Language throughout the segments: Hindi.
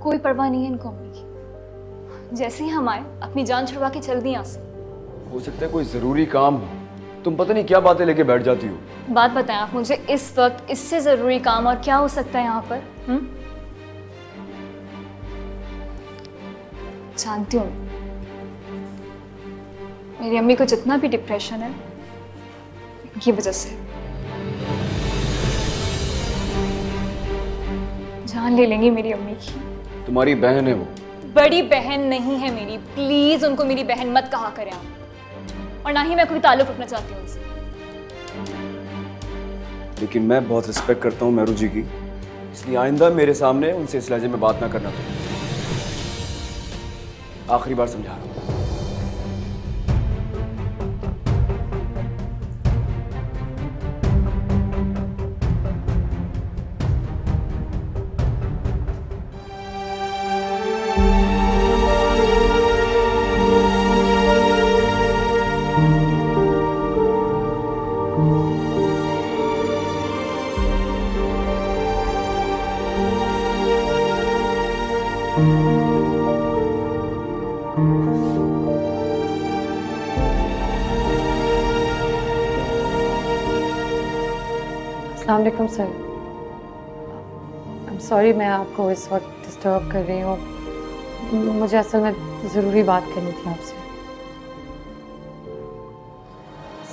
कोई परवाह नहीं है इनको अम्मी की। जैसे ही हम आए अपनी जान छुड़वा के चल दी यहाँ से। हो सकता है कोई जरूरी काम हो, तुम पता नहीं क्या बातें लेके बैठ जाती हो। बात बताएं आप मुझे, इस वक्त इससे जरूरी काम और क्या हो सकता है यहाँ पर? जानती हूँ मेरी अम्मी को जितना भी डिप्रेशन है इनकी वजह से। जान ले लेंगी मेरी अम्मी की। तुम्हारी बहन है वो। बड़ी बहन नहीं है मेरी, प्लीज उनको मेरी बहन मत कहा करें आप, और ना ही मैं कोई ताल्लुक रखना चाहती हूँ उनसे। लेकिन मैं बहुत रिस्पेक्ट करता हूँ मेहरू जी की, इसलिए आइंदा मेरे सामने उनसे इस लहजे में बात ना करना। तो आखिरी बार समझा रहा हूँ। अस्सलाम वालेकुम सर। आई एम सॉरी मैं आपको इस वक्त डिस्टर्ब कर रही हूँ। मुझे असल में ज़रूरी बात करनी थी आपसे।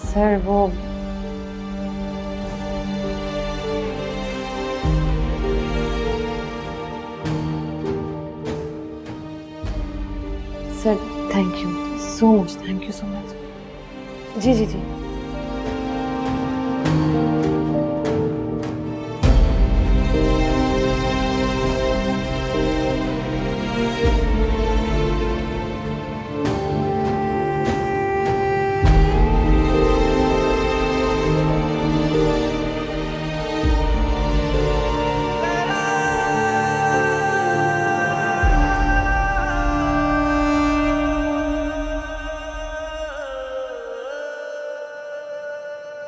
सर वो sir thank you so much, thank you so much. जी जी जी।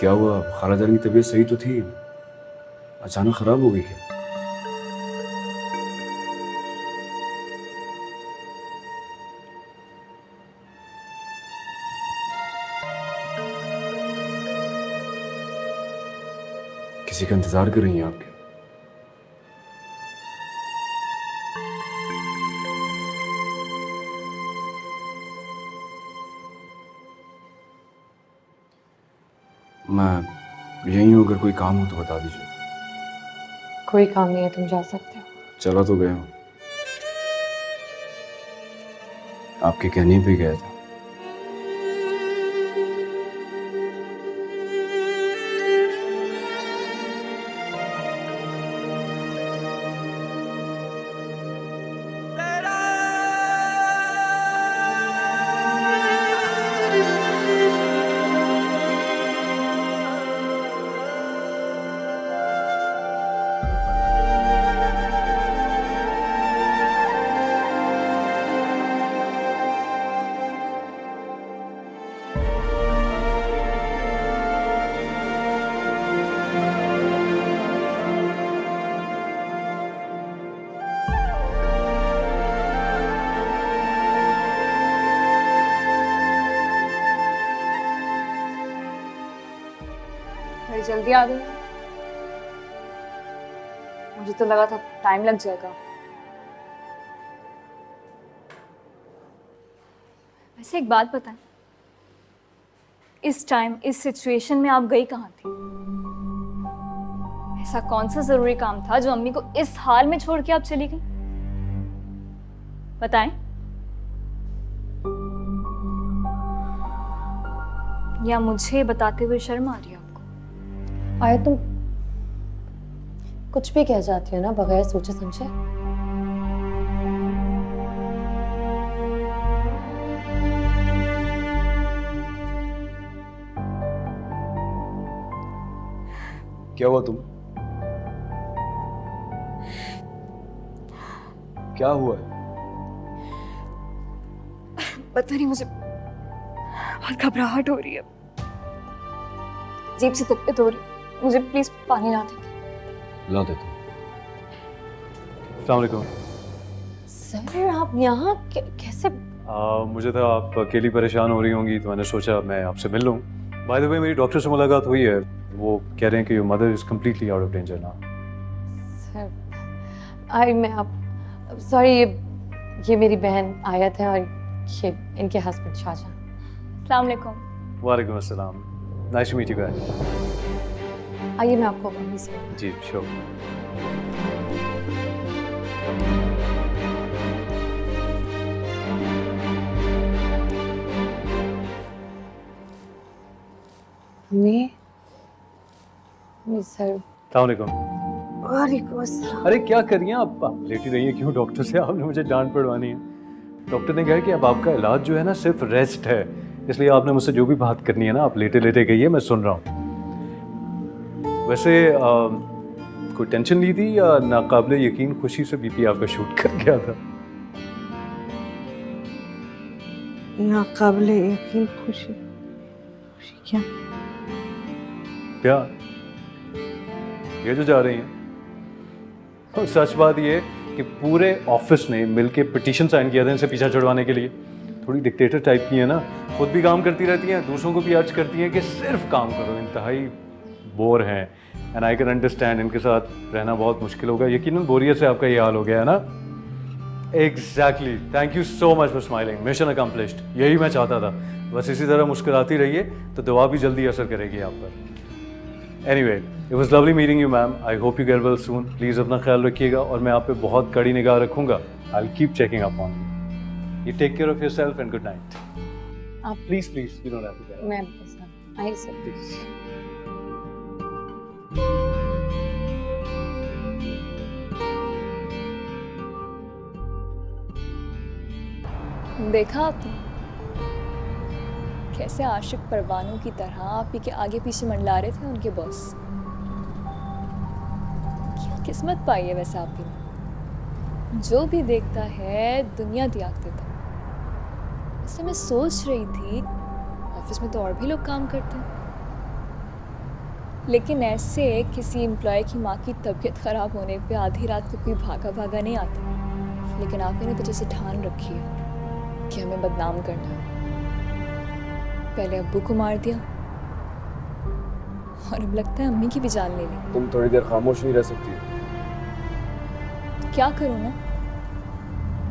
क्या हुआ, खाला जान की तबीयत सही तो थी, अचानक खराब हो गई क्या? किसी का इंतजार कर रही हैं आपके? मैं यहीं हूँ, अगर कोई काम हो तो बता दीजिए। कोई काम नहीं है, तुम जा सकते हो। चला तो गया हूँ, आपके कहने पे गया था। बड़ी जल्दी आ गई। मुझे तो लगा था टाइम लग जाएगा। वैसे एक बात बताएं, इस टाइम इस सिचुएशन में आप गई कहाँ थी? ऐसा कौन सा जरूरी काम था जो अम्मी को इस हाल में छोड़ के आप चली गई? बताएं। या मुझे बताते हुए शर्म आ रही है आपको? आया तुम कुछ भी कह जाती हो ना बगैर सोचे समझे। क्या हुआ तुम? क्या हुआ है? पता नहीं, मुझे बहुत घबराहट हो रही है, अजीब सी तबीयत हो रही है। मुझे प्लीज पानी ला दे। ला देता हूँ। अस्सलाम वालेकुम। सर आप यहाँ कैसे? मुझे था आप अकेली परेशान हो रही होंगी तो मैंने सोचा मैं आपसे मिल लूँ। बाय द वे मेरी डॉक्टर से मुलाकात हुई है, वो कह रहे हैं कि your mother is completely out of danger now. Sir मैं आप सॉरी, ये मेरी बहन आयत है और ये इनके हस्बैंड शाहजहां। अस्सलाम वालेकुम। वालेकुम अस्सलाम, nice to meet you guys. आइए मैं आपको मम्मी से मिलूं। जी श्योर। Mummy sir. अस्सलामुअलैकुम। वालेकुम अस्सलाम। अरे क्या कर रही हैं आप लेटी रही हैं क्यों? डॉक्टर से आपने मुझे डांट पड़वानी है। डॉक्टर ने कहा कि अब आपका इलाज जो है ना सिर्फ रेस्ट है, इसलिए आपने मुझसे जो भी बात करनी है ना आप लेटे लेटे कहिए, मैं सुन रहा हूँ। वैसे कोई टेंशन ली थी या नाकाबिले यकीन खुशी से बीपी आपका शूट कर गया था? नाकाबिले यकीन खुशी। खुशी क्या? क्या ये जो जा रही हैं? और सच बात ये कि पूरे ऑफिस ने मिलके पिटीशन साइन किया था इनसे पीछा छुड़वाने के लिए। थोड़ी डिक्टेटर टाइप की है ना, खुद भी काम करती रहती हैं, दूसरों को भी अर्ज करती हैं कि सिर्फ काम करो, इंतहाई बोर हैं। एंड आई कैन अंडरस्टैंड, इनके साथ रहना बहुत मुश्किल होगा। यकीनन बोरियत से आपका ये हाल हो गया है ना? Exactly, thank you so much for smiling, mission accomplished. यही मैं चाहता था, बस इसी तरह मुस्कुराती रहिए तो दुआ भी जल्दी असर करेगी आप पर। Anyway, it was lovely meeting you ma'am, I hope you get well soon. Please अपना ख्याल रखिएगा और मैं आप पे बहुत कड़ी निगाह रखूंगा। I will keep checking up on you. You take care of yourself and good night. आप please please you don't have to go. मैं बस आइए सर। प्लीज। देखा आपने कैसे आशिक परवानों की तरह आप ही के आगे पीछे मंडला रहे थे उनके बॉस। क्या किस्मत पाई है वैसे आप ही ने, जो भी देखता है दुनिया त्याग देता। वैसे मैं सोच रही थी ऑफिस में तो और भी लोग काम करते हैं, लेकिन ऐसे किसी एम्प्लॉय की माँ की तबीयत खराब होने पे आधी रात को कोई भागा भागा नहीं आता। लेकिन आप ही ने तो जैसे ठान रखी है कि हमें बदनाम करना है। पहले अब्बू को मार दिया और अब लगता है अम्मी की भी जान ले ली। तुम थोड़ी देर खामोश नहीं रह सकती? तो क्या करूँ ना,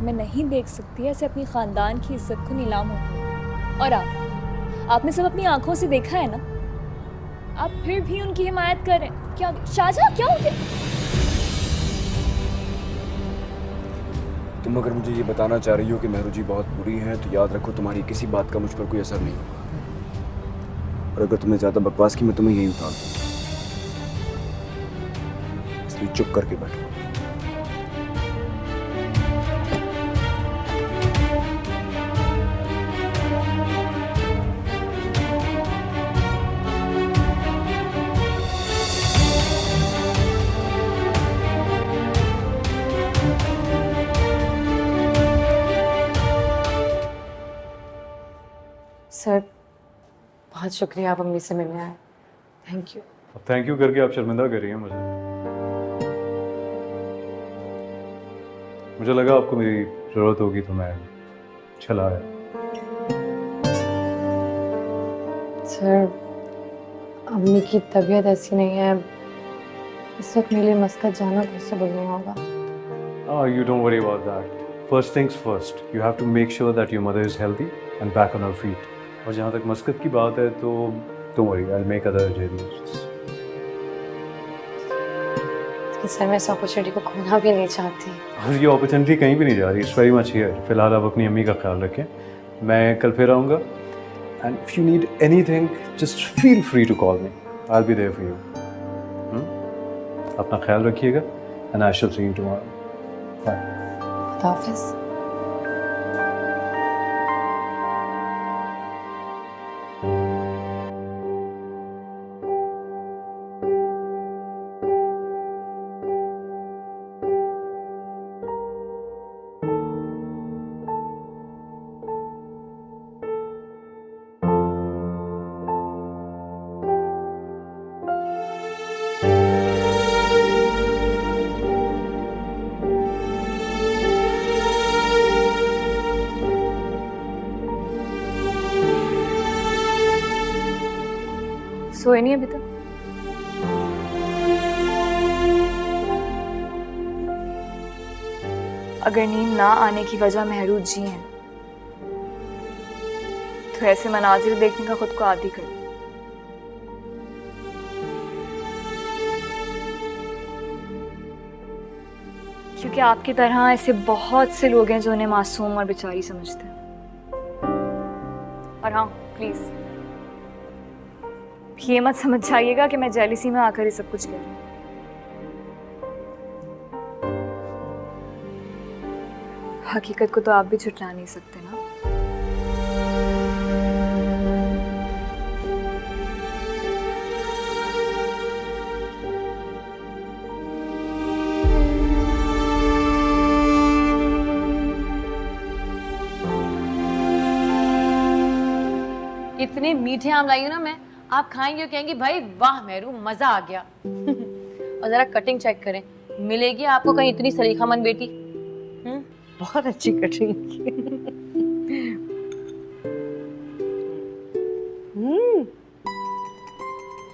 मैं नहीं देख सकती ऐसे अपनी खानदान की इज्जत को नीलाम होती। और आपने सब अपनी आंखों से देखा है ना, आप फिर भी उनकी हिमायत कर रहे हैं। क्या शाहजहां क्या हो गया? तुम अगर मुझे ये बताना चाह रही हो कि मेहरू जी बहुत बुरी हैं तो याद रखो तुम्हारी किसी बात का मुझ पर कोई असर नहीं होगा। और अगर तुमने ज्यादा बकवास की मैं तुम्हें यही उतार दूंगा, इसलिए चुप करके बैठो। सर बहुत शुक्रिया आप अम्मी से मिलने आए। Thank you. अब थैंक यू करके आप शर्मिंदा कर रही हैं मुझे। मुझे लगा आपको मेरी जरूरत होगी तो मैं चला आया। सर अम्मी की तबीयत ऐसी नहीं है, इस वक्त मेरे लिए मस्कत जाना पॉसिबल नहीं होगा। You don't worry about that. First things first, you have to make sure that your mother is healthy and back on her feet. और जहाँ तक मस्कत की बात है तो don't worry, I'll make other arrangements. Sir मैं इस अपॉर्चुनिटी को खोना भी नहीं चाहती। और ये अपॉर्चुनिटी कहीं भी नहीं जा रही, इट्स वेरी मच हियर। फिलहाल आप अपनी अम्मी का ख्याल रखें, मैं कल फिर आऊँगा। And if you need anything just feel free to call me, I will be there for you. अपना ख्याल रखिएगा and I shall see you tomorrow. Bye. खुदा हाफिज़। सोए नहीं अभी तक? अगर नींद ना आने की वजह महरूज जी हैं तो ऐसे मनाजिर देखने का खुद को आदी कर दो। क्योंकि आपकी तरह ऐसे बहुत से लोग हैं जो उन्हें मासूम और बेचारी समझते हैं। और हाँ, प्लीज ये मत समझ जाइएगा कि मैं जेलिसी में आकर ही सब कुछ कह रही हूँ। हकीकत को तो आप भी झुठला नहीं सकते ना। इतने मीठे आम लाई हूं ना मैं, आप खाएंगे और कहेंगे भाई वाह मेहरू मजा आ गया। और जरा कटिंग चेक करें, मिलेगी आपको कहीं इतनी सलीखामंद बेटी। बहुत अच्छी कटिंग की।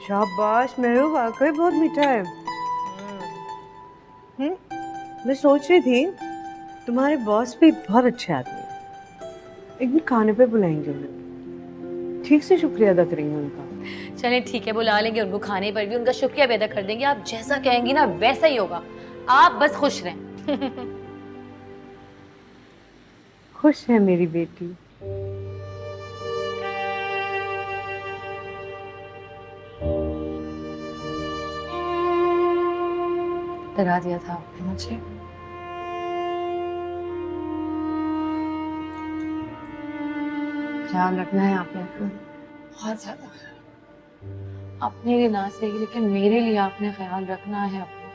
शाबाश मेरू, वाकई बहुत मीठा है। मैं सोच रही थी तुम्हारे बॉस भी बहुत अच्छे आदमी हैं, एक दिन खाने पे बुलाएंगे उन्हें, ठीक से शुक्रिया अदा करेंगे उनका। चलिए ठीक है, बुला लेंगे उनको, खाने पर भी उनका शुक्रिया भी अदा कर देंगे। आप जैसा कहेंगी ना वैसा ही होगा, आप बस खुश रहें। खुश है मेरी बेटी। डरा दिया था आपने मुझे। ख्याल रखना है आपने अपना, बहुत ज्यादा ख्याल। अपने लिए ना सही लेकिन मेरे लिए आपने ख्याल रखना है अपना।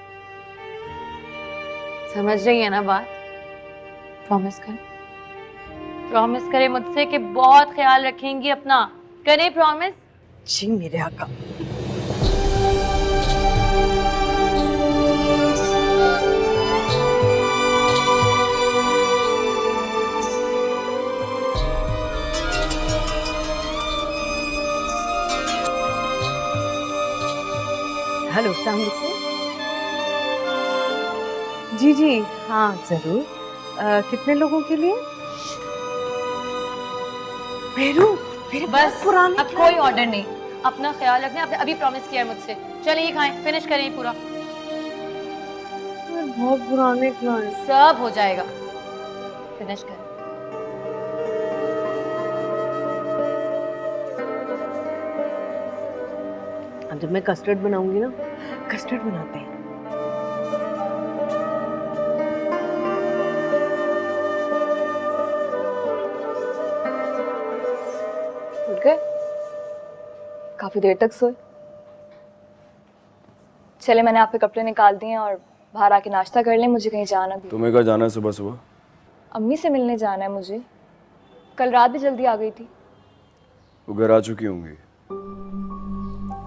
समझ रही है ना बात? प्रॉमिस करें। प्रॉमिस करें मुझसे कि बहुत ख्याल रखेंगी अपना, करें प्रॉमिस। जी मेरे आका। हेलो, अस्सलाम वालेकुम। जी जी हाँ जरूर। कितने लोगों के लिए? मेरू, मेरे बस पुराने अब कोई ऑर्डर नहीं, अपना ख्याल रखना। आपने अभी प्रॉमिस किया है मुझसे। चलिए ये खाएं, फिनिश करें ये पूरा, बहुत पुराने क्लाइंट। सब हो जाएगा, फिनिश करें। अब जब मैं कस्टर्ड बनाऊंगी ना, कस्टर्ड बनाते हैं। उठ गए? काफी देर तक सोए। चले, मैंने आपके कपड़े निकाल दिए हैं और बाहर आके नाश्ता कर लें, मुझे कहीं जाना भी। तुम्हें कहाँ जाना है सुबह सुबह? अम्मी से मिलने जाना है मुझे। कल रात भी जल्दी आ गई थी। वो घर आ चुकी होंगी।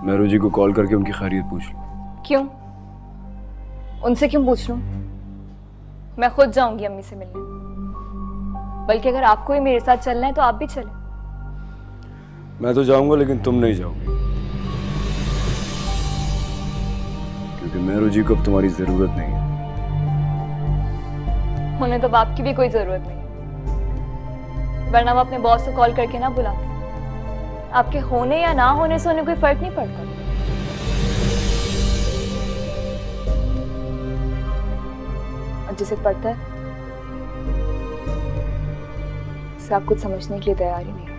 मेहरू जी को कॉल करके उनकी खैरियत पूछ लो। क्यों? उनसे क्यों पूछ लूं? मैं खुद जाऊंगी अम्मी से मिलने। बल्कि अगर आपको ही मेरे साथ चलना है तो आप भी चलें। मैं तो जाऊंगा लेकिन तुम नहीं जाओगी, क्योंकि मेहरू जी को अब तुम्हारी जरूरत नहीं है। उन्हें तो बाप की भी कोई जरूरत नहीं, वरना वो अपने बॉस को कॉल करके ना बुलाते। आपके होने या ना होने से उन्हें कोई फर्क नहीं पड़ता। और जिसे पड़ता है उसे आप कुछ समझने के लिए तैयार ही नहीं।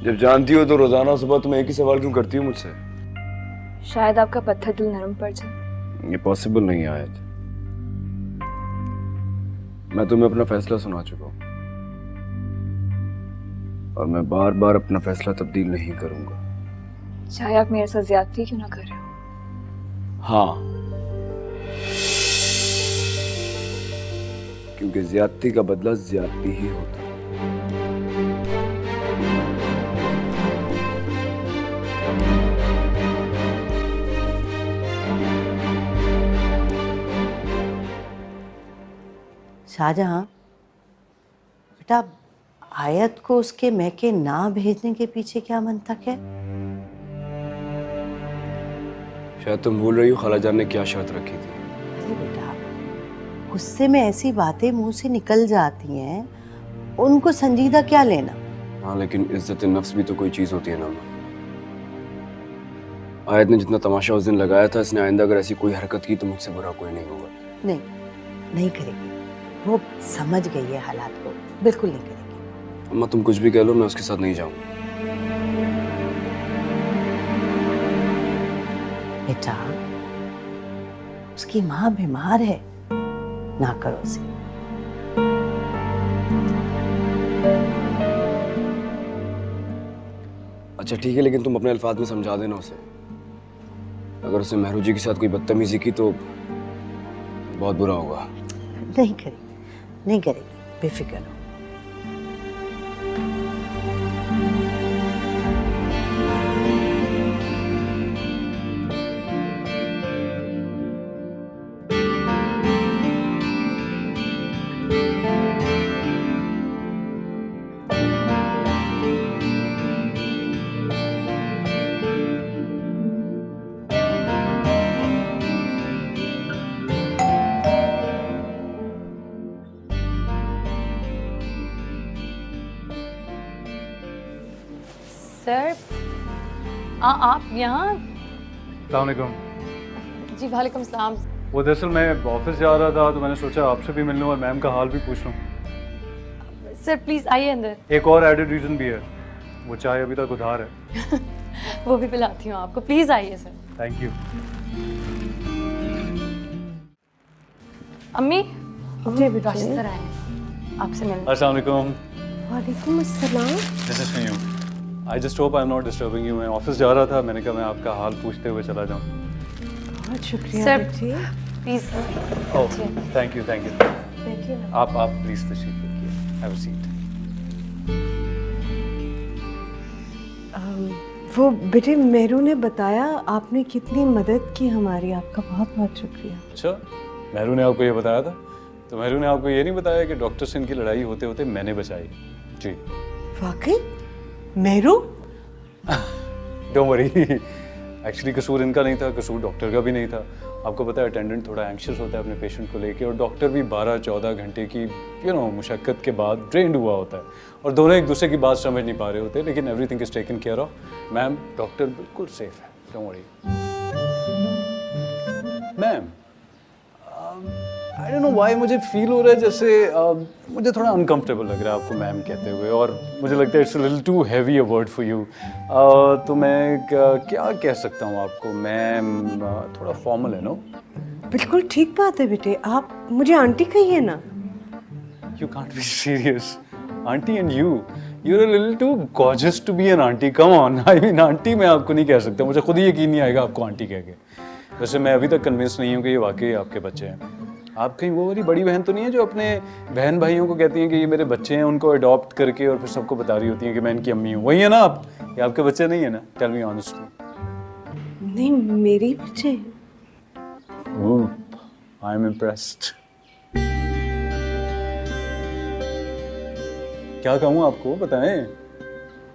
जब जानती हो तो रोजाना सुबह तुम एक ही सवाल क्यों करती हो मुझसे? शायद आपका पत्थर दिल नरम पड़ जाए। ये पॉसिबल नहीं है आयत। मैं तुम्हें अपना फैसला सुना चुका हूं और मैं बार बार अपना फैसला तब्दील नहीं करूंगा, चाहे आप मेरे साथ ज्यादती क्यों ना कर रहे हो। हाँ, क्योंकि ज्यादती का बदला ज्यादती ही होता है। शाहजहां, बेटा आयत को उसके मैके ना भेजने के पीछे क्या मंतक है? शायद तुम भूल रही हो खाला जान ने क्या शर्त रखी थी। अरे बेटा, गुस्से में ऐसी बातें मुंह से निकल जाती हैं, उनको संजीदा क्या लेना। हाँ, लेकिन इज्जत नफ्स भी तो कोई चीज़ होती है ना। आयत ने जितना तमाशा उस दिन लगाया था, इसने आइंदा अगर ऐसी कोई हरकत की तो मुझसे बुरा कोई नहीं होगा। नहीं, नहीं करेगी। वो समझ गई है हालात को, बिल्कुल नहीं करेगी। अम्मा तुम कुछ भी कह लो, मैं उसके साथ नहीं जाऊंगा। बेटा, उसकी माँ बीमार है, ना करो उसे। अच्छा ठीक है, लेकिन तुम अपने अल्फाज में समझा देना उसे। अगर उसने मेहरू जी के साथ कोई बदतमीजी की तो बहुत बुरा होगा। नहीं करेगी, नहीं करेगी, बेफिक्र हो। सर आप यहाँ? अस्सलाम वालेकुम। जी वालेकुम सलाम। वो दरअसल मैं ऑफिस जा रहा था तो मैंने सोचा आपसे भी मिल लूँ और मैम का हाल भी पूछ लूँ। सर प्लीज आइए अंदर। एक और एडेड रीज़न भी है, वो चाय अभी तक उधार है। वो भी पिलाती हूँ आपको, प्लीज आइए सर। Thank you. अम्मी, जी बेटा। राशिद सर आए हैं आपसे मिलने। अस्सलाम वालेकुम। वालेकुम अस्सलाम। This is for you. I just hope I am not disturbing you. मैं ऑफिस जा रहा था, मैंने कहा मैं आपका हाल पूछते हुए चला जाऊँ। बहुत शुक्रिया सर बेटी। Please. Oh thank you, thank you. बैठिए ना। आप प्लीज तशरीफ रखिए। Have a seat. वो बेटे, मेहरू ने बताया आपने कितनी मदद की हमारी, आपका बहुत बहुत शुक्रिया। अच्छा, मेहरू ने आपको ये बताया था? तो मेहरू ने आपको ये नहीं बताया कि डॉक्टर से इनकी लड़ाई होते होते मैंने बचाई? जी। वाकई मेहरू? डोंट वरी, एक्चुअली कसूर इनका नहीं था, कसूर डॉक्टर का भी नहीं था। आपको पता है अटेंडेंट थोड़ा एंग्शियस होता है अपने पेशेंट को लेके, और डॉक्टर भी 12-14 घंटे की मुशक्क़त के बाद ड्रेन्ड हुआ होता है, और दोनों एक दूसरे की बात समझ नहीं पा रहे होते, लेकिन everything is taken care of. Ma'am, doctor बिल्कुल सेफ है, don't worry. Ma'am, I don't know why मुझे फील हो रहा है जैसे मुझे थोड़ा अनकंफर्टेबल लग रहा है आपको मैम कहते हुए, और मुझे लगता है it's a little too heavy a word for you. तो मैं क्या कह सकता हूँ आपको मैम? थोड़ा फॉर्मल है नो? बिल्कुल ठीक बात है बेटे, आप मुझे आंटी कहिए ना। You can't be serious. Auntie and you're a little too gorgeous to be an auntie. Come on. I mean, auntie मैं आपको नहीं कह सकता, मुझे खुद ही यकीन नहीं आएगा आपको आंटी कह के। वैसे मैं अभी तक कन्विंस नहीं हूँ कि ये वाकई आपके बच्चे हैं। आप कहीं वो वाली बड़ी बहन तो नहीं है जो अपने बहन भाइयों को कहती हैं कि ये मेरे बच्चे हैं, उनको अडॉप्ट करके और फिर सबको बता रही होती हैं कि मैं इनकी अम्मी हूँ? वही है ना आप? ये आपके बच्चे नहीं है ना? Tell me honestly. नहीं, मेरी बच्चे। I am impressed. क्या कहूँ आपको, बताएं?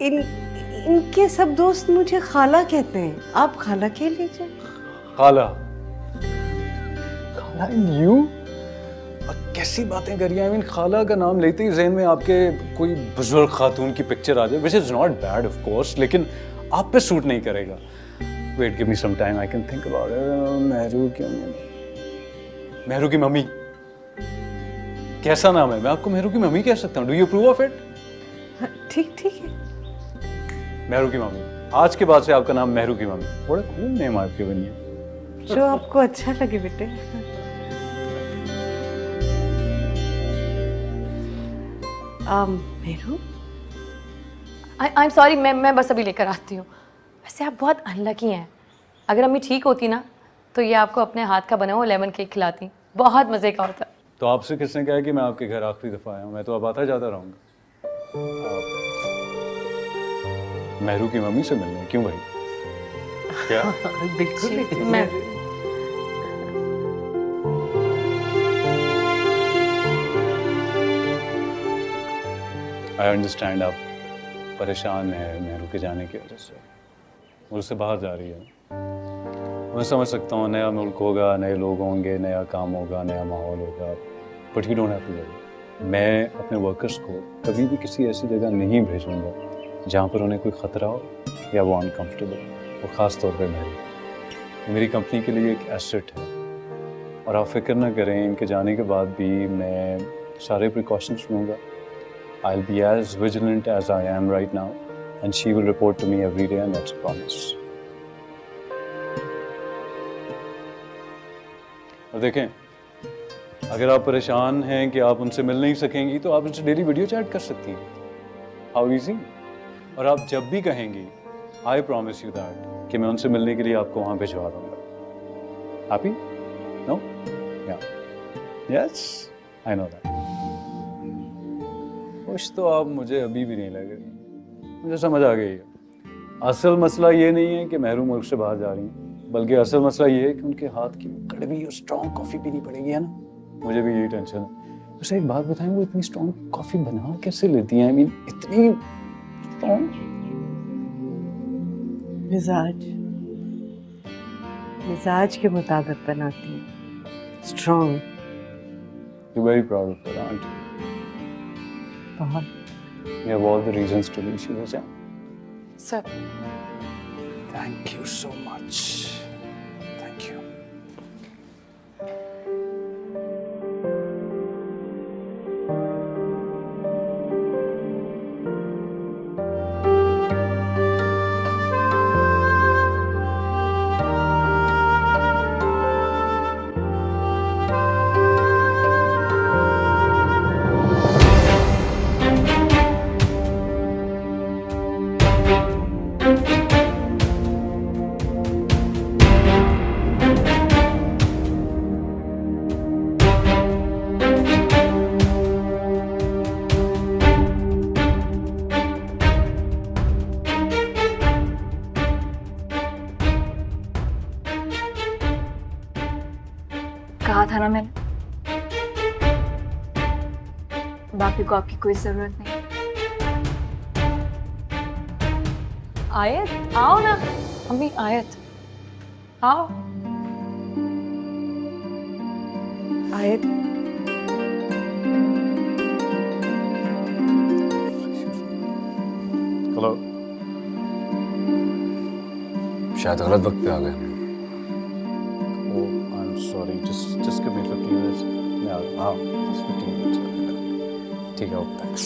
इनके सब दोस्त मुझे खाला कहते हैं, आप खाला कह लीजिए। खाला? खाला इन यू? कैसी बातें करी? आई मीन, खाला का नाम लेते ही ज़हन में आपके कोई बुजुर्ग खातून की पिक्चर आ जाए, which is not bad of course, लेकिन आप पे सूट नहीं करेगा। Wait, give me some time, I can think about it. Mehru की मम्मी, कैसा नाम है? मैं आपको मेहरू की मम्मी कह सकता हूँ। Do you approve of it? ठीक ठीक है। मेहरू की मम्मी, आज के बाद से आपका नाम मेहरू की मम्मी। बड़ा कूल नेम आपके बनिए। जो आपको अच्छा लगे बेटे। मेहरू, आई एम सॉरी, मैं बस अभी लेकर आती हूँ। वैसे आप बहुत अनलकी हैं। अगर अम्मी ठीक होती ना तो ये आपको अपने हाथ का बना हुआ लेमन केक खिलाती, बहुत मज़े का होता। तो आपसे किसने कहा कि मैं आपके घर आखिरी दफ़ा आया हूँ? मैं तो अब आता जाता रहूँगा। मेहरू की मम्मी से मिलने क्यों भाई? क्या? बिल्कुल मैं आई अंडरस्टैंड, आप परेशान हैं मेहरू के जाने की वजह से, वो उससे बाहर जा रही है। मैं समझ सकता हूँ नया मुल्क होगा, नए लोग होंगे, नया काम होगा, नया माहौल होगा, but you don't have to worry. मैं अपने वर्कर्स को कभी भी किसी ऐसी जगह नहीं भेजूंगा जहाँ पर उन्हें कोई ख़तरा हो या वो अनकम्फर्टेबल हो, और ख़ास तौर पे मेरी कंपनी के लिए एक एसेट है। और आप फिक्र ना करें, इनके जाने के बाद भी मैं सारे प्रिकॉशंस लूँगा। I'll be as vigilant as I am right now, and she will report to me every day, and that's a promise. और देखें, अगर आप परेशान हैं कि आप उनसे मिल नहीं सकेंगी तो आप उनसे डेली वीडियो चैट कर सकती हैं। How easy? और आप जब भी कहेंगी, I promise you that, कि मैं उनसे मिलने के लिए आपको वहाँ भिजवा दूँगा। Happy? No? Yeah. Yes? I know that. खुश तो आप मुझे अभी भी नहीं लग रही, मुझे समझ आ गई है। असल मसला ये नहीं है कि महरू मुल्क से बाहर जा रही हैं, बल्कि असल मसला ये है कि उनके हाथ की कड़वी और स्ट्रॉन्ग कॉफ़ी पीनी पड़ेगी, है ना। मुझे भी यही टेंशन है। वैसे एक बात बताएं, वो इतनी स्ट्रॉन्ग कॉफ़ी बना कैसे लेती हैं? आई मीन इतनी स्ट्रॉन्ग। मिजाज के मुताबिक बनाती हैं, strong. You very proud of her, aunt you? बहुत। You have all the reasons to be, Shivaja. Sir Thank you so much. Thank you. कहा था ना मैंने, बाकी को आपकी कोई जरूरत नहीं। आयत आओ ना। अम्मी आयत आओ। आयत, Hello. शायद गलत वक्त पे आ गए। Oh, I'm sorry. Just give me 15 minutes. मैं हाँ, just 15 minutes. ठीक है, thanks.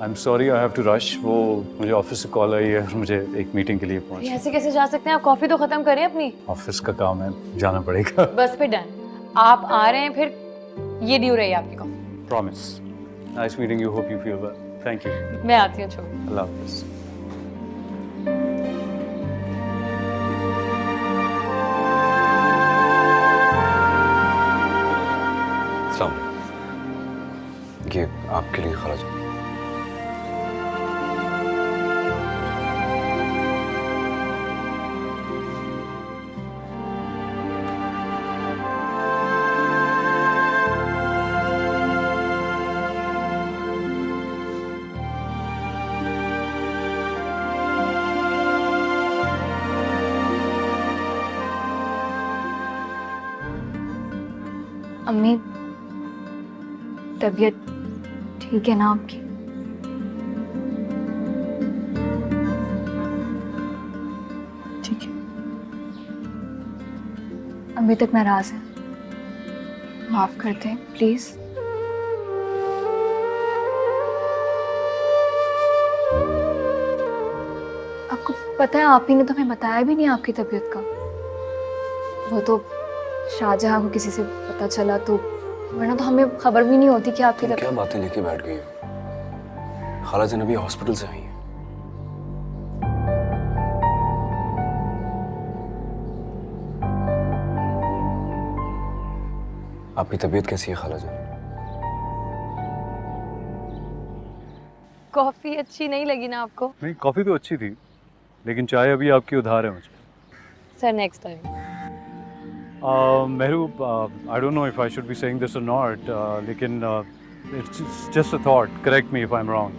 I'm sorry, I have to rush. वो मुझे ऑफिस से कॉल आई है और मुझे एक मीटिंग के लिए ये पहुंचना। ऐसे कैसे जा सकते हैं? आप कॉफी तो खत्म करें अपनी। ऑफिस का काम है, जाना पड़ेगा। बस फिर डन। आप आ रहे हैं, फिर ये ड्यू रही आपकी coffee. Promise. Nice meeting you. Hope you feel well. Thank you. मैं आती हूँ, छोड़। अल्लाह हाफिज़। ये आपके लिए खाला जान। अम्मी, तबीयत ठीक है ना आपकी? ठीक है। अभी तक नाराज है, माफ करते हैं प्लीज। आपको पता है, आप ही ने तो हमें बताया भी नहीं आपकी तबीयत का। वो तो शाहजहां को किसी से पता चला तो, वरना तो हमें खबर भी नहीं होती कि आपकी तुम तबीयत। क्या बातें लेके बैठ गई हो? खाला जान अभी हॉस्पिटल से आई है। आपकी तबीयत कैसी है खाला जान? कॉफी अच्छी नहीं लगी ना आपको? नहीं, कॉफ़ी तो अच्छी थी, लेकिन चाय अभी आपकी उधार है मुझे। Sir next time. Mehru, I don't know if I should be saying this or not, लेकिन it's just a thought. Correct me if I'm wrong.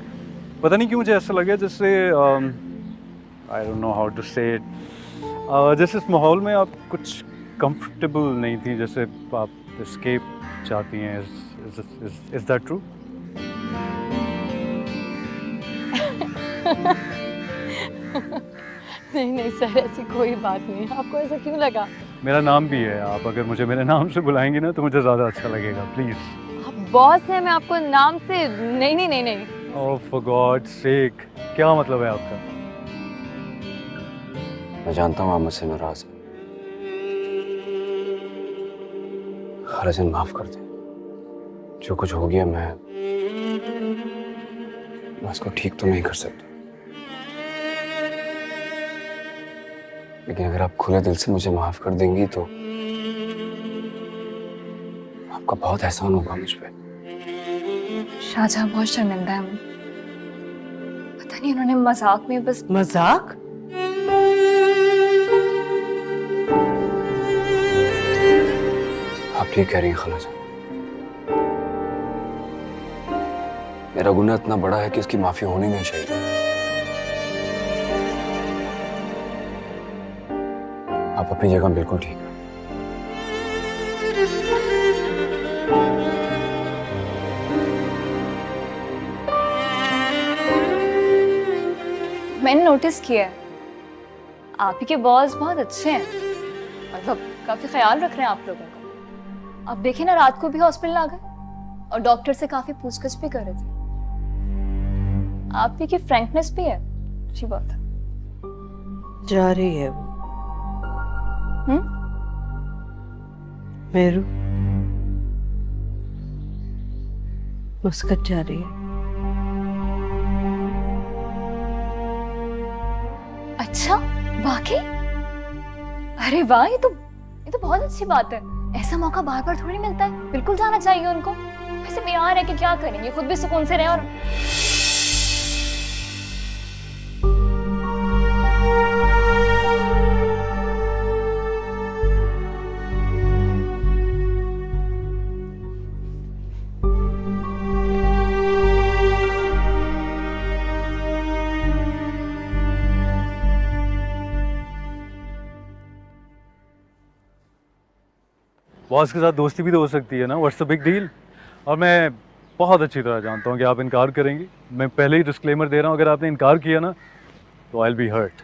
पता नहीं क्यों मुझे ऐसा लगा जैसे I don't know how to say it. जैसे इस माहौल में आप कुछ कंफर्टेबल नहीं थी, जैसे आप एस्केप चाहती हैं। Is that true? नहीं नहीं सर, ऐसी कोई बात नहीं है। आपको ऐसा क्यों लगा? मेरा नाम भी है, आप अगर मुझे मेरे नाम से बुलाएंगी ना तो मुझे ज़्यादा अच्छा लगेगा, प्लीज़। आप बॉस हैं, मैं आपको नाम से नहीं नहीं नहीं नहीं। ओह फॉर गॉड सेक, क्या मतलब है आपका? मैं जानता हूँ आप मुझसे नाराज हैं। हरजन माफ कर दे। जो कुछ हो गया मैं उसको ठीक तो नहीं कर सकता, लेकिन अगर आप खुले दिल से मुझे माफ कर देंगी तो आपका बहुत एहसान होगा मुझ पे। शाहजहां बहुत शर्मिंदा है। पता नहीं उन्होंने मजाक में बस मजाक? आप ठीक कह रही हैं खालाजान। मेरा गुनाह इतना बड़ा है कि उसकी माफी होनी नहीं चाहिए। आप अपनी जगह बिल्कुल ठीक है। मैंने नोटिस किया है आप ही के बॉस बहुत अच्छे हैं, मतलब काफी ख्याल रख रहे हैं आप लोगों का। अब देखिए ना, रात को भी हॉस्पिटल आ गए और डॉक्टर से काफी पूछताछ भी कर रहे थे। आप ही की फ्रैंकनेस भी है, अच्छी बात है। जा रही है वो। हम्म? मेरू मस्कत जा रही है। अच्छा, वाकई? अरे वाह, ये तो बहुत अच्छी बात है। ऐसा मौका बार बार थोड़ी मिलता है, बिल्कुल जाना चाहिए उनको। वैसे बीमार है कि क्या करेंगे, खुद भी सुकून से रहे। और बॉस के साथ दोस्ती भी तो हो सकती है ना, व्हाट्स द बिग डील। और मैं बहुत अच्छी तरह जानता हूँ कि आप इनकार करेंगी। मैं पहले ही डिस्क्लेमर दे रहा हूँ, अगर आपने इनकार किया ना तो आई विल बी हर्ट।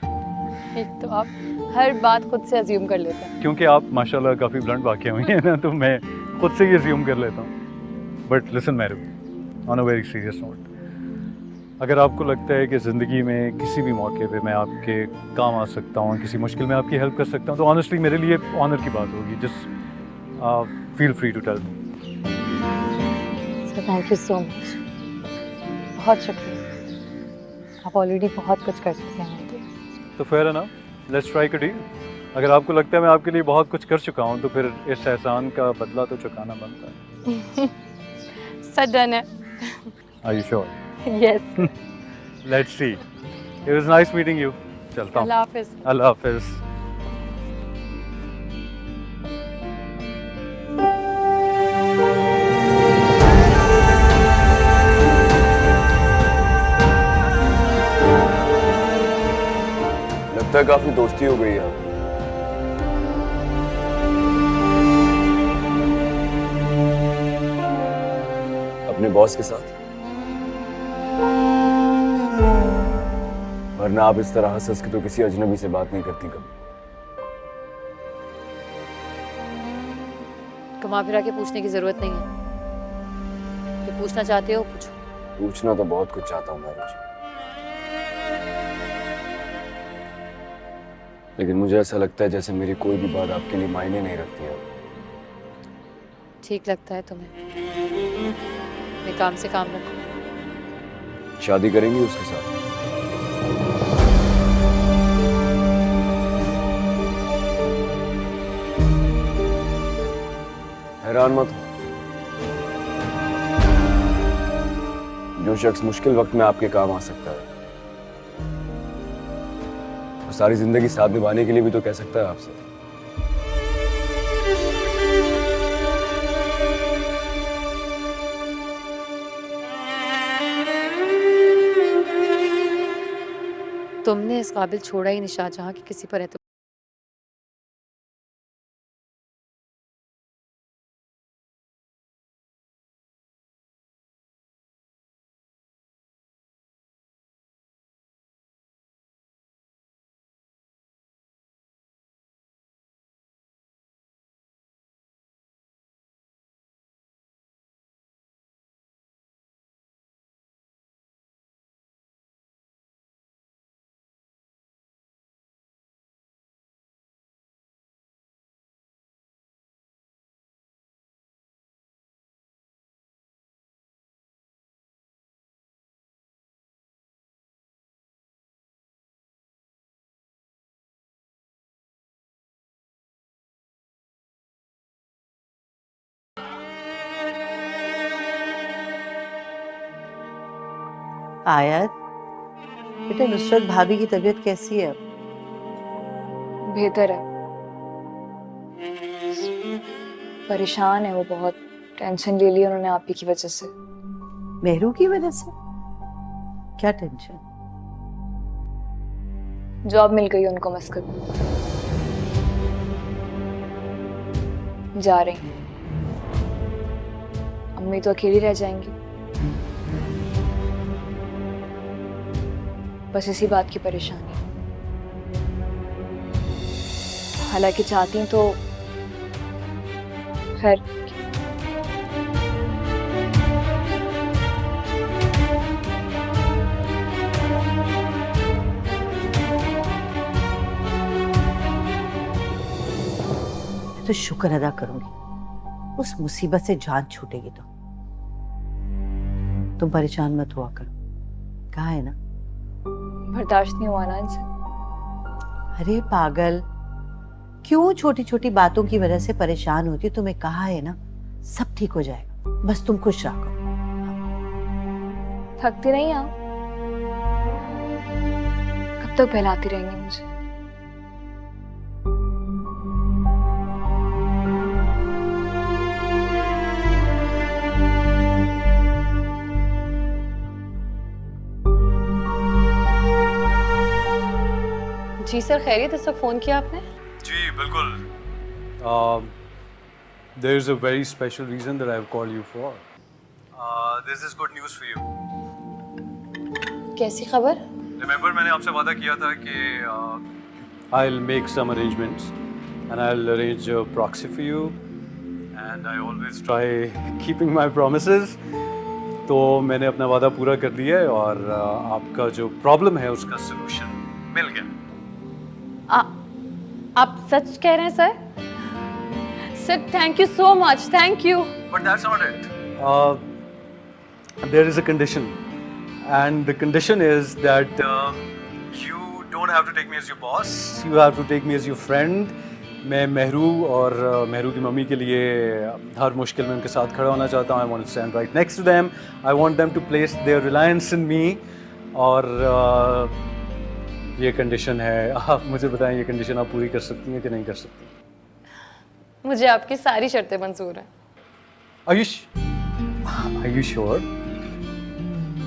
एक तो आप हर बात खुद से अज्यूम कर लेते हैं। क्योंकि आप माशाल्लाह काफ़ी ब्लंट वाक़या हुई हैं ना, तो मैं खुद से ही अज्यूम कर लेता हूँ। But listen Mairu, on a very serious note, अगर आपको लगता है कि ज़िंदगी में किसी भी मौके पे मैं आपके काम आ सकता हूँ, किसी मुश्किल में आपकी हेल्प कर सकता हूँ, तो ऑनेस्टली मेरे लिए ऑनर की बात होगी। Just feel free to tell me. Sir thank you so much, बहुत शुक्रिया। आप ऑलरेडी बहुत कुछ कर चुके हैं मेरे लिए। तो फेयर है ना, लेट्स ट्राई अ डील। अगर आपको लगता है मैं आपके लिए बहुत कुछ कर चुका हूँ तो फिर इस एहसान का बदला तो चुकाना बनता है। सर डन है। Are you sure? Yes. Let's see. It was nice meeting you. चलता हूँ। अल्लाह हाफिज। अल्लाह हाफिज। लगता है काफी दोस्ती हो गई है। अपने बॉस के साथ, वरना आप इस तरह हंस के तो किसी अजनबी से बात नहीं करती कभी। घुमा फिरा के पूछने की जरूरत नहीं है। जो पूछना चाहते हो पूछो। पूछना तो बहुत कुछ चाहता हूँ मैरू जी, लेकिन मुझे ऐसा लगता है जैसे मेरी कोई भी बात आपके लिए मायने नहीं रखती है। ठीक लगता है तुम्हें? अपने काम से काम रखो। शादी करेंगी उसके साथ? हैरान मत हो, जो शख्स मुश्किल वक्त में आपके काम आ सकता है वो सारी जिंदगी साथ निभाने के लिए भी तो कह सकता है आपसे। तुमने इस काबिल छोड़ा ही नहीं शाहजहां कि किसी पर आयत, बेटा नुसरत भाभी की तबीयत कैसी है अब? बेहतर है, परेशान है वो बहुत, टेंशन ले ली उन्होंने आप ही की वजह से। मेहरू की वजह से? क्या टेंशन? जॉब मिल गई उनको मस्कत में, जा रही हैं। अम्मी तो अकेली रह जाएंगी, बस इसी बात की परेशानी। हालांकि चाहती तो खैर। तो शुक्र अदा करूंगी, उस मुसीबत से जान छूटेगी तो। तुम परेशान मत हुआ करो, कहा है ना। बर्दाश्त नहीं हुआ ना इनसे। अरे पागल, क्यों छोटी छोटी बातों की वजह से परेशान होती? तुम्हें कहा है ना, सब ठीक हो जाएगा, बस तुम खुश रहो। थकती नहीं आप? कब तक बहलाती रहेंगी मुझे? जी सर, खैरियत? इस वक्त फ़ोन किया आपने? जी बिल्कुल। There is a very special reason that I have called you for. This is good news for you. कैसी खबर? Remember मैंने आपसे वादा किया था कि I'll make some arrangements and I'll arrange a proxy for you and I always try keeping my promises. तो मैंने अपना वादा पूरा कर दिया है और आपका जो प्रॉब्लम है उसका सलूशन मिल गया। आप सच कह रहे हैं sir? Sir thank you so much, thank you. But that's not it. There is a condition, and the condition is that you don't have to take me as your boss. You have to take me as your friend. मैं मेहरू और मेहरू की मम्मी के लिए हर मुश्किल में उनके साथ खड़ा होना चाहता हूँ. I want to stand right next to them. I want them to place their reliance in me. और ये कंडीशन है. आप मुझे बताएं, ये कंडीशन आप पूरी कर सकती हैं कि नहीं कर सकती? मुझे आपकी सारी शर्तें मंजूर हैं। Are you sure?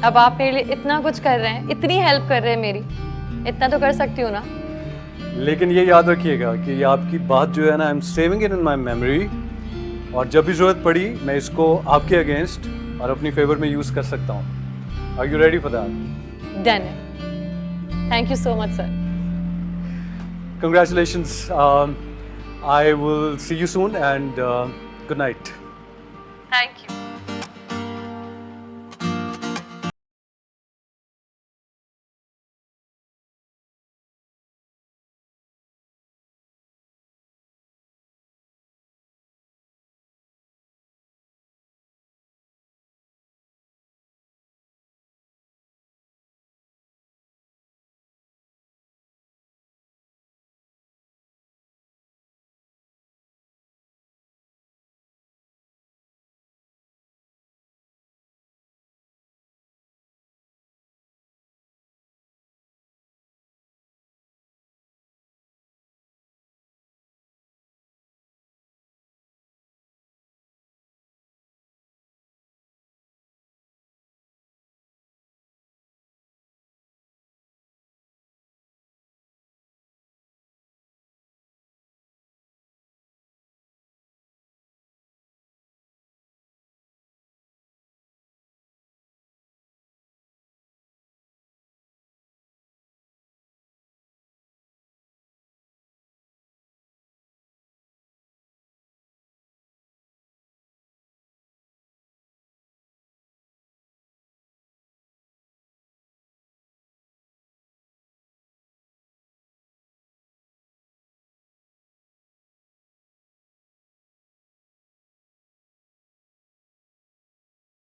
अब आप मेरे लिए इतना कुछ कर रहे हैं, इतनी हेल्प कर रहे हैं मेरी, इतना तो कर सकती हूँ ना? लेकिन ये याद रखिएगा कि ये आपकी बात जो है ना, I am saving it in my memory, और जब भी जरूरत पड़ी मैं इसको आपके अगेंस्ट और अपनी फेवर में यूज कर सकता हूँ. Are you ready for that? Done है। Thank you so much sir. Congratulations. I will see you soon and good night. Thank you.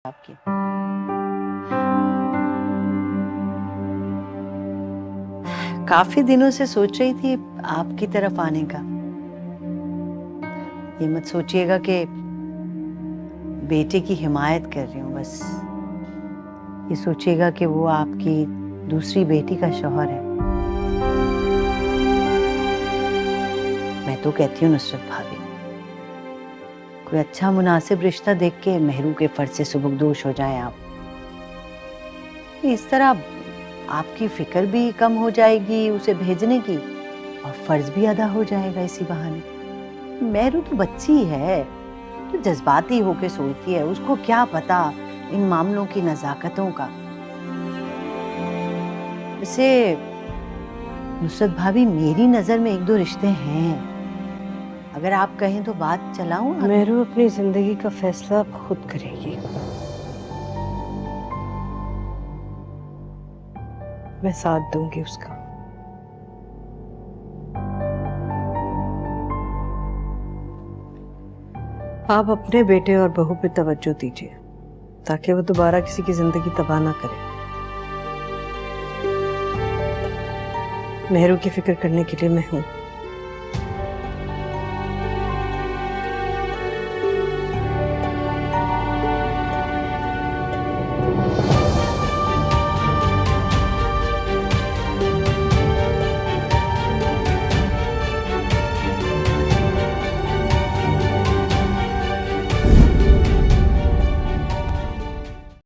आपकी काफी दिनों से सोच रही थी आपकी तरफ आने का। ये मत सोचिएगा कि बेटे की हिमायत कर रही हूँ, बस ये सोचेगा कि वो आपकी दूसरी बेटी का शौहर है। मैं तो कहती हूँ नुसरत भाभी, कोई अच्छा मुनासिब रिश्ता देख के मेहरू के फर्ज से सुबुकदोश हो जाए आप। इस तरह आपकी फिक्र भी कम हो जाएगी उसे भेजने की, और फर्ज भी अदा हो जाएगा इसी बहाने। मेहरू तो बच्ची है, तो जज्बाती होके सोचती है, उसको क्या पता इन मामलों की नजाकतों का। वैसे नुसरत भाभी, मेरी नजर में एक दो रिश्ते हैं, अगर आप कहें तो बात चलाऊं? मेरू अपनी जिंदगी का फैसला अब खुद करेगी। मैं साथ दूंगी उसका। आप अपने बेटे और बहू पे तवज्जो दीजिए ताकि वो दोबारा किसी की जिंदगी तबाह ना करे। मेहरू की फिक्र करने के लिए मैं हूं।